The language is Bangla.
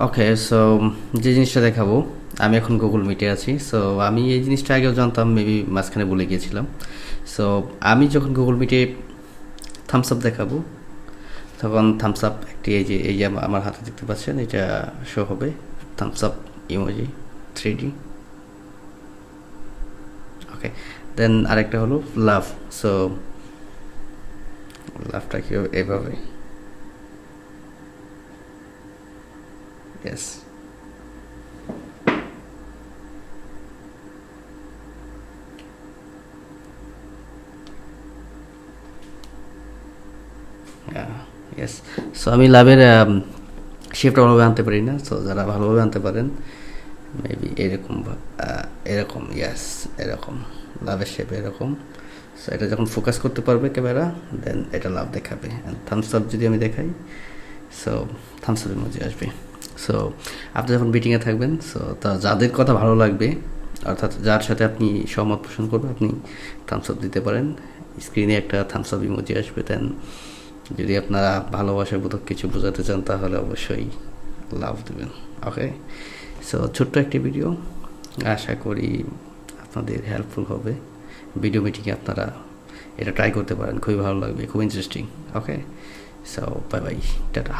ওকে, সো যে জিনিসটা দেখাবো, আমি এখন গুগল মিটে আছি। সো আমি এই জিনিসটা আগেও জানতাম, মেবি মাঝখানে বলে গিয়েছিলাম। সো আমি যখন গুগল মিটে থামস আপ দেখাবো, তখন থামস আপ একটি এই যে আমার হাতে দেখতে পাচ্ছেন, এটা শো হবে থামস আপ ইমোজি 3D। ওকে, দেন আরেকটা হলো লাভ। সো লাভটা কি এভাবে, ইয়েস। ইয়েস। সো আমি লাভের শেপটা ভালোভাবে আনতে পারি না। সো যারা ভালোভাবে আনতে পারেন, মেবি এরকম এরকম, ইয়াস, এরকম লাভের শেপ এরকম। সো এটা যখন ফোকাস করতে পারবে ক্যামেরা, দেন এটা লাভ দেখাবে। থামস আপ যদি আমি দেখাই, সো থামস আপের মধ্যে আসবে। সো আপনি যখন মিটিংয়ে থাকবেন, সো তা যাদের কথা ভালো লাগবে, অর্থাৎ যার সাথে আপনি সহমত পোষণ করবেন, আপনি থামস আপ দিতে পারেন। স্ক্রিনে একটা থামস আপ ইমোজি আসবে। দেন যদি আপনারা ভালোবাসাবোধক কিছু বোঝাতে চান, তাহলে অবশ্যই লাভ দেবেন। ওকে, সো ছোট্ট একটি ভিডিও, আশা করি আপনাদের হেল্পফুল হবে। ভিডিও মিটিংয়ে আপনারা এটা ট্রাই করতে পারেন, খুবই ভালো লাগবে, খুব ইন্টারেস্টিং। ওকে, সো বাই বাই, টাটা।